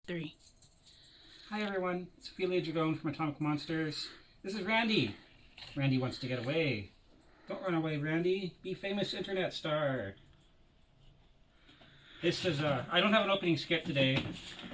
3. Hi everyone, it's Ophelia Dragon from Atomic Monsters. This is Randy. Randy wants to get away. Don't run away, Randy. Be famous internet star. This is I don't have an opening skit today.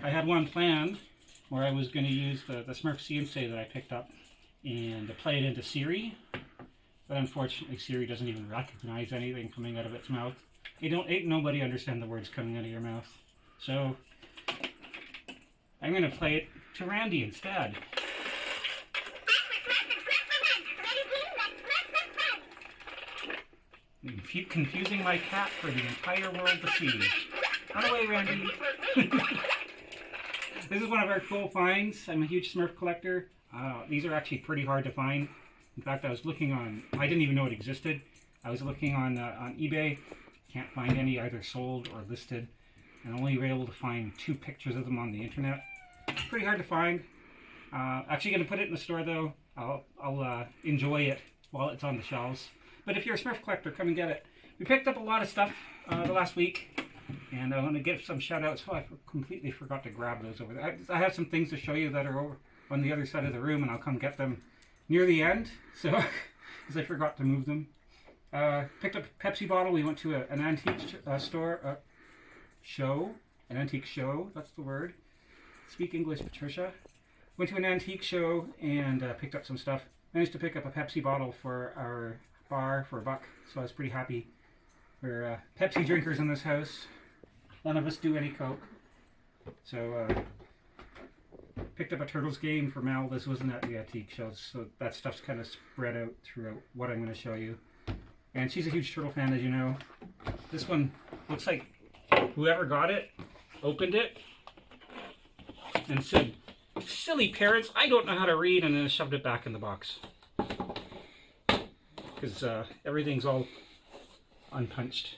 I had one planned where I was going to use the Smurf CNC that I picked up and play it into Siri. But unfortunately Siri doesn't even recognize anything coming out of its mouth. Ain't nobody understand the words coming out of your mouth. So I'm going to play it to Randy instead. Confusing my cat for the entire world to see. Run away, Randy. This is one of our cool finds. I'm a huge Smurf collector. These are actually pretty hard to find. In fact, I was looking on, I didn't even know it existed. I was looking on eBay. Can't find any either sold or listed. And only were able to find 2 pictures of them on the internet. Pretty hard to find. Actually going to put it in the store though. I'll enjoy it while it's on the shelves. But if you're a Smurf collector, come and get it. We picked up a lot of stuff the last week. And I want to give some shout outs. Oh, I completely forgot to grab those over there. I have some things to show you that are over on the other side of the room, and I'll come get them near the end. So, because I forgot to move them. Picked up a Pepsi bottle. We went to an antique store show. An antique show, that's the word. Speak English, Patricia. Went to an antique show and picked up some stuff. Managed to pick up a Pepsi bottle for our bar for $1, so I was pretty happy. We're Pepsi drinkers in this house. None of us do any Coke. So picked up a Turtles game for Mel. This wasn't at the antique show, so that stuff's kind of spread out throughout what I'm going to show you. And she's a huge Turtle fan, as you know. This one looks like whoever got it opened it and said, "Silly parents, I don't know how to read," and then shoved it back in the box. Because everything's all unpunched.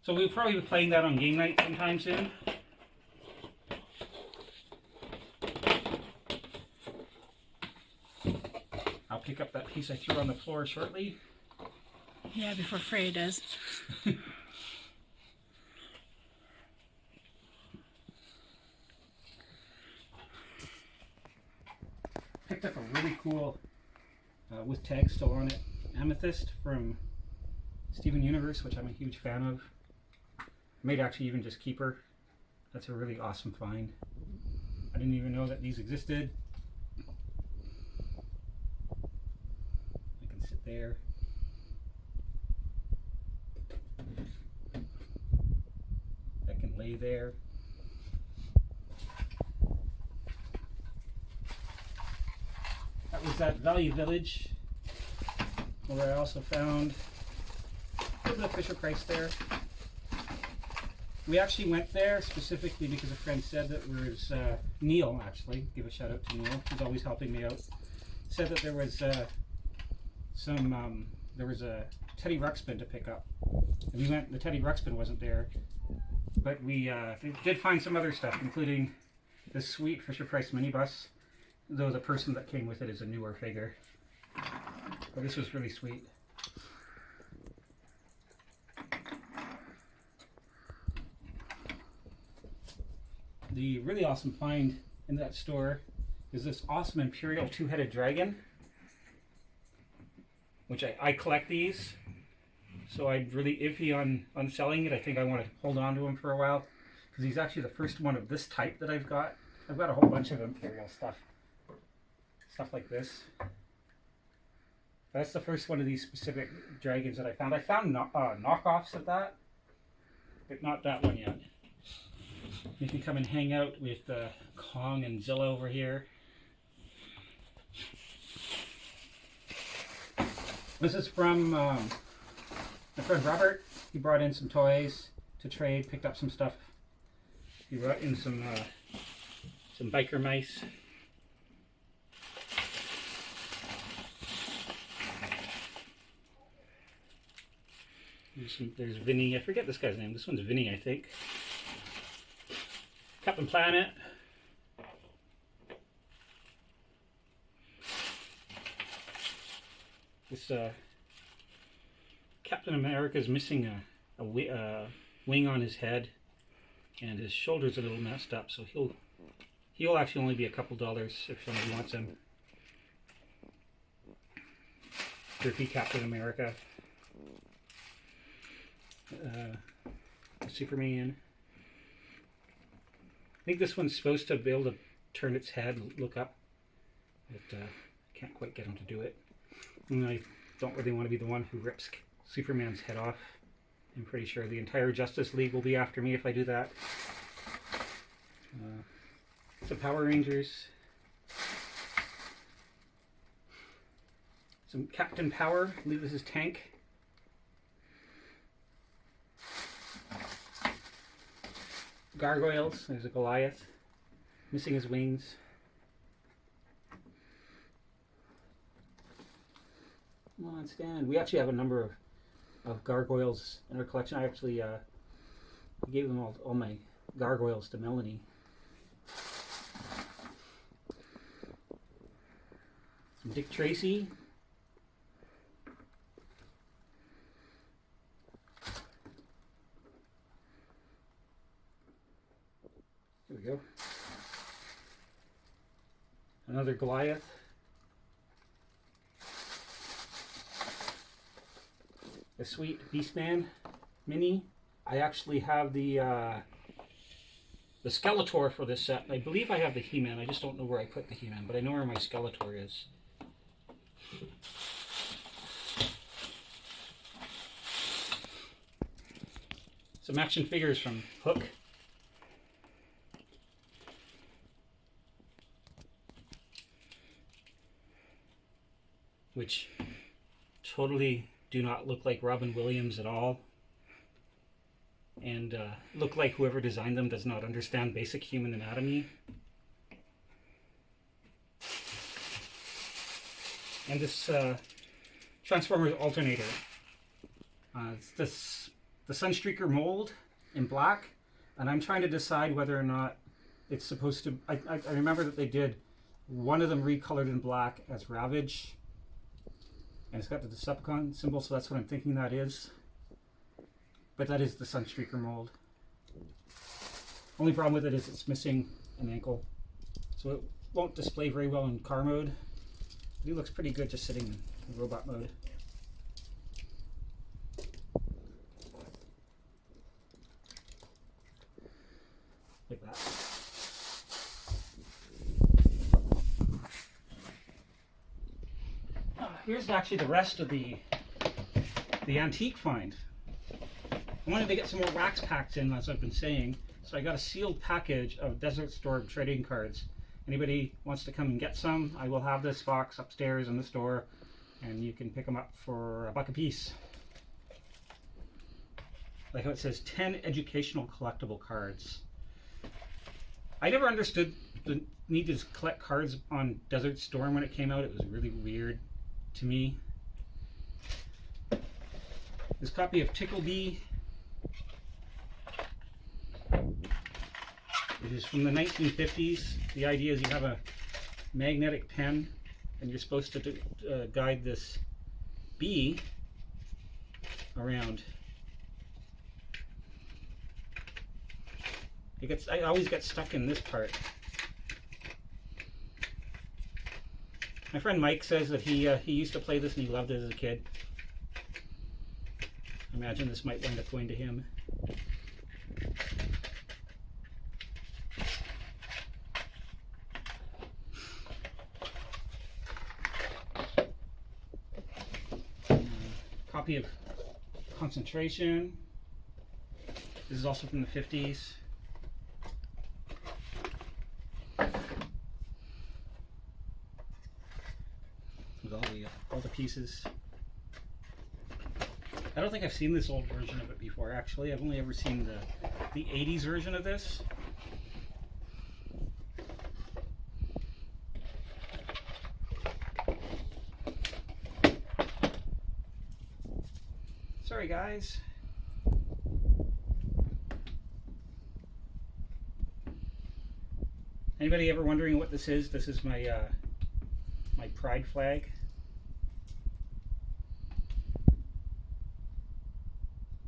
So we'll probably be playing that on game night sometime soon. I'll pick up that piece I threw on the floor shortly. Yeah, before Freya does. Picked up a really cool, with tags still on it, amethyst from Steven Universe, which I'm a huge fan of. I might actually even just keep her. That's a really awesome find. I didn't even know that these existed. I can sit there. I can lay there. That was at Value Village, where I also found a little bit of FisherPrice there. We actually went there specifically because a friend said that there was, Neil actually, give a shout out to Neil, he's always helping me out, said that there was there was a Teddy Ruxpin to pick up. And we went, the Teddy Ruxpin wasn't there, but we did find some other stuff, including this sweet FisherPrice minibus, though the person that came with it is a newer figure. But this was really sweet. The really awesome find in that store is this awesome Imperial 2-headed dragon, which I collect these, so I'm really iffy on selling it. I think I want to hold on to him for a while, because he's actually the first one of this type that I've got. I've got a whole bunch of Imperial stuff like this. That's the first one of these specific dragons that I found. I found knockoffs of that, but not that one yet. You can come and hang out with Kong and Zilla over here. This is from my friend Robert. He brought in some toys to trade, picked up some stuff. He brought in some biker mice. There's Vinny. I forget this guy's name. This one's Vinny, I think. Captain Planet. This Captain America's missing a wing on his head. and his shoulder's a little messed up, so he'll actually only be a couple dollars if somebody wants him. Turkey Captain America, Superman. I think this one's supposed to be able to turn its head and look up, but can't quite get him to do it. And I don't really want to be the one who rips Superman's head off. I'm pretty sure the entire Justice League will be after me if I do that. Some Power Rangers. Some Captain Power. I believe this is Tank. Gargoyles. There's a Goliath. Missing his wings. Come on, stand. We actually have a number of gargoyles in our collection. I actually gave them all my gargoyles to Melanie. Some Dick Tracy. Here we go. Another Goliath. A sweet Beastman mini. I actually have the Skeletor for this set. I believe I have the He-Man. I just don't know where I put the He-Man, but I know where my Skeletor is. Some action figures from Hook. Which totally do not look like Robin Williams at all, and look like whoever designed them does not understand basic human anatomy. And this Transformers alternator. It's the Sunstreaker mold in black, and I'm trying to decide whether or not it's supposed to. I remember that they did one of them recolored in black as Ravage. And it's got the Decepticon symbol, so that's what I'm thinking that is. But that is the Sunstreaker mold. Only problem with it is it's missing an ankle. So it won't display very well in car mode. But it looks pretty good just sitting in robot mode. Like that. Here's actually the rest of the antique find. I wanted to get some more wax packs in, as I've been saying, so I got a sealed package of Desert Storm trading cards. Anybody wants to come and get some, I will have this box upstairs in the store, and you can pick them up for $1 a piece. Like how it says 10 educational collectible cards. I never understood the need to collect cards on Desert Storm when it came out. It was really weird to me. This copy of Tickle Deed. It is from the 1950s. The idea is you have a magnetic pen and you're supposed to guide this bee around. I always get stuck in this part. My friend Mike says that he used to play this and he loved it as a kid. I imagine this might wind up going to him. Copy of Concentration. This is also from the 50s. With all the pieces. I don't think I've seen this old version of it before, actually. I've only ever seen the 80s version of this. Sorry, guys. Anybody ever wondering what this is? This is my my pride flag.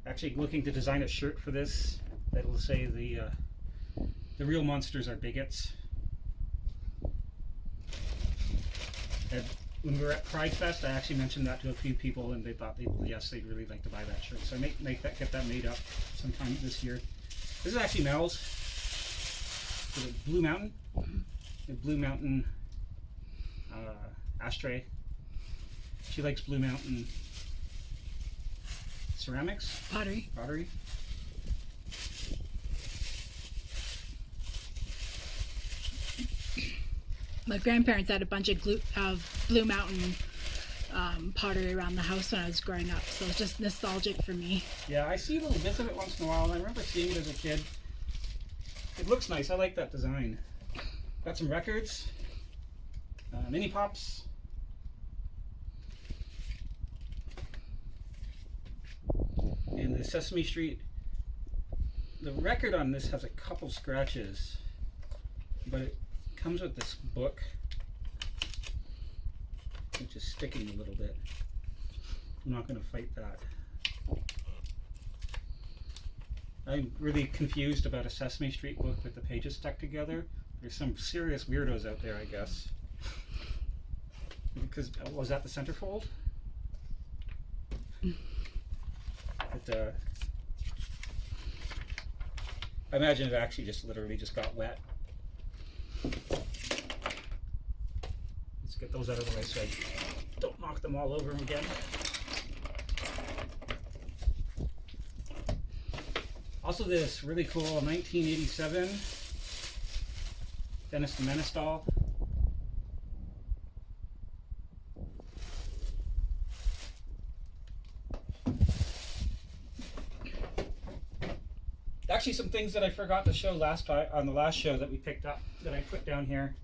Actually looking to design a shirt for this. that'll say the real monsters are bigots. And when we were at Pride Fest, I actually mentioned that to a few people, and they thought they'd really like to buy that shirt. So I get that made up sometime this year. This is actually Mel's. Is it Blue Mountain? The Blue Mountain ashtray. She likes Blue Mountain ceramics. Pottery. My grandparents had a bunch of Blue Mountain pottery around the house when I was growing up, so it's just nostalgic for me. Yeah, I see little bits of it once in a while, and I remember seeing it as a kid. It looks nice. I like that design. Got some records, mini pops. And the Sesame Street. The record on this has a couple scratches, but it comes with this book, which is sticking a little bit. I'm not going to fight that. I'm really confused about a Sesame Street book with the pages stuck together. There's some serious weirdos out there, I guess. Because, was that the centerfold? But, I imagine it actually literally just got wet. Let's get those out of the way so I don't knock them all over again. Also this really cool 1987 Dennis the Menace doll. Actually, some things that I forgot to show last time on the last show that we picked up that I put down here.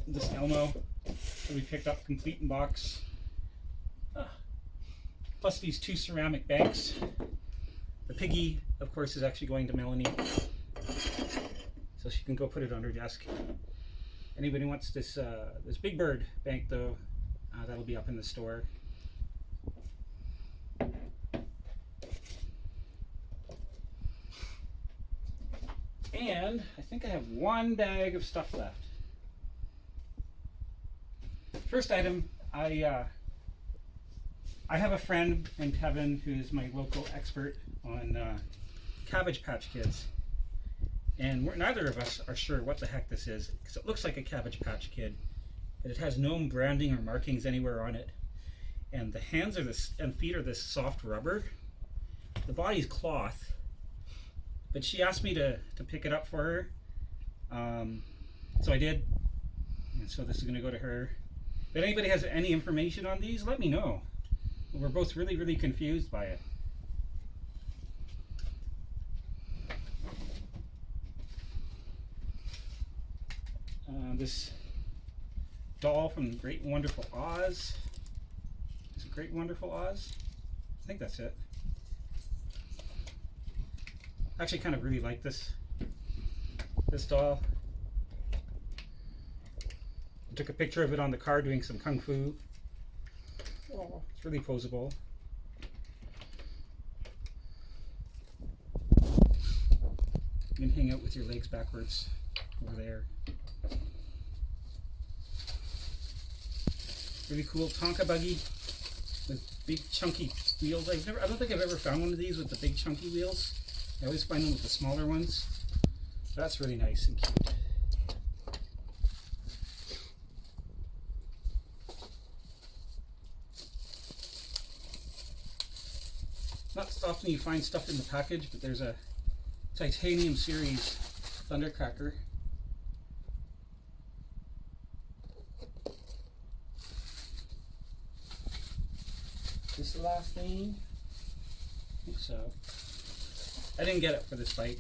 This Elmo that we picked up complete in box. Plus these two ceramic banks. The piggy, of course, is actually going to Melanie, so she can go put it on her desk. Anybody wants this this Big Bird bank, though, that'll be up in the store. And I think I have one bag of stuff left. First item, I have a friend named Kevin who is my local expert on Cabbage Patch Kids, and neither of us are sure what the heck this is because it looks like a Cabbage Patch Kid, but it has no branding or markings anywhere on it. And the hands are this, and feet are this soft rubber. The body's cloth. But she asked me to pick it up for her, so I did, and so this is going to go to her. If anybody has any information on these, let me know. We're both really, really confused by it. This doll from Great and Wonderful Oz. Is it Great and Wonderful Oz? I think that's it. I actually kind of really like this doll. I took a picture of it on the car doing some kung fu. Oh, it's really posable. You can hang out with your legs backwards over there. Really cool Tonka buggy with big chunky wheels. I don't think I've ever found one of these with the big chunky wheels. I always find them with the smaller ones. So that's really nice and cute. Not often you find stuff in the package, but there's a titanium series Thundercracker. Is this the last thing? I think so. I didn't get it for this bike.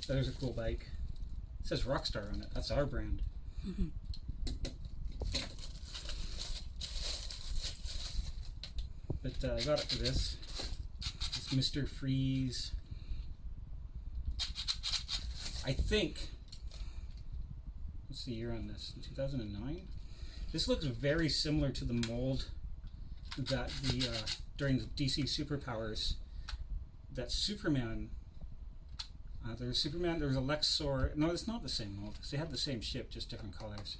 There's a cool bike. It says Rockstar on it. That's our brand. Mm-hmm. But I got it for this. It's Mr. Freeze. I think, what's the year on this? 2009? This looks very similar to the mold that during the DC Superpowers, that Superman, there was a Lexor. No, it's not the same mold because they had the same ship, just different colors.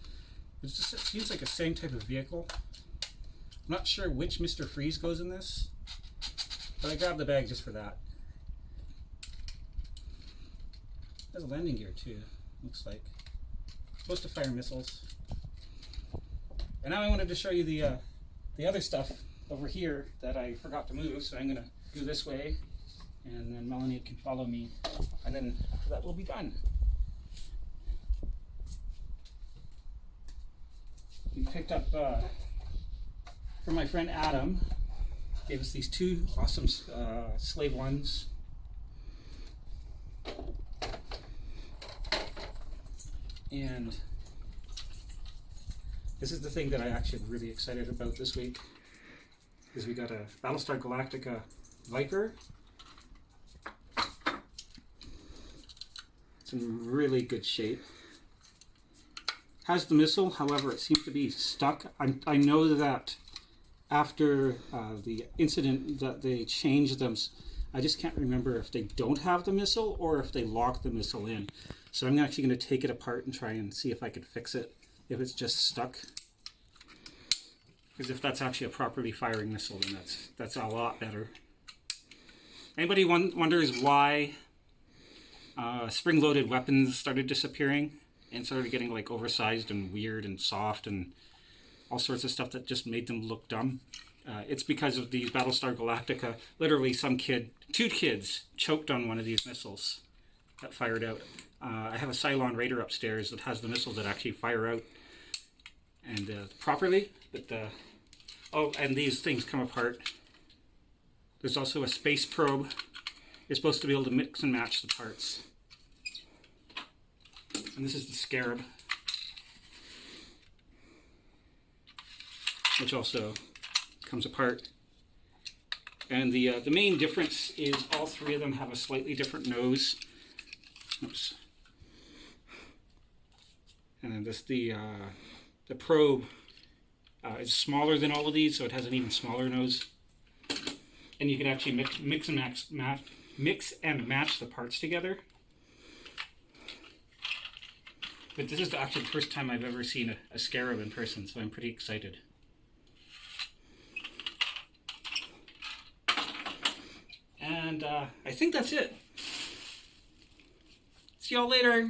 It seems like the same type of vehicle. I'm not sure which Mr. Freeze goes in this, but I grabbed the bag just for that. There's a landing gear too, looks like. Supposed to fire missiles. And now I wanted to show you the other stuff over here that I forgot to move, so I'm going to go this way, and then Melanie can follow me, and then that will be done. We picked up from my friend Adam, gave us these two awesome slave ones. And this is the thing that I actually am really excited about this week, is we got a Battlestar Galactica Viper. It's in really good shape. Has the missile, however, it seems to be stuck. I know that after the incident that they changed them, I just can't remember if they don't have the missile or if they lock the missile in. So I'm actually going to take it apart and try and see if I can fix it, if it's just stuck. Because if that's actually a properly firing missile, then that's a lot better. Anybody wonders why spring-loaded weapons started disappearing and started getting like oversized and weird and soft and all sorts of stuff that just made them look dumb? It's because of these Battlestar Galactica. Literally, two kids choked on one of these missiles that fired out. I have a Cylon Raider upstairs that has the missiles that actually fire out and properly, but oh, and these things come apart. There's also a space probe. You're supposed to be able to mix and match the parts. And this is the Scarab, which also comes apart. And the main difference is all three of them have a slightly different nose. Oops. And then the probe is smaller than all of these, so it has an even smaller nose. And you can actually mix and match the parts together. But this is actually the first time I've ever seen a Scarab in person, so I'm pretty excited. And I think that's it. See y'all later.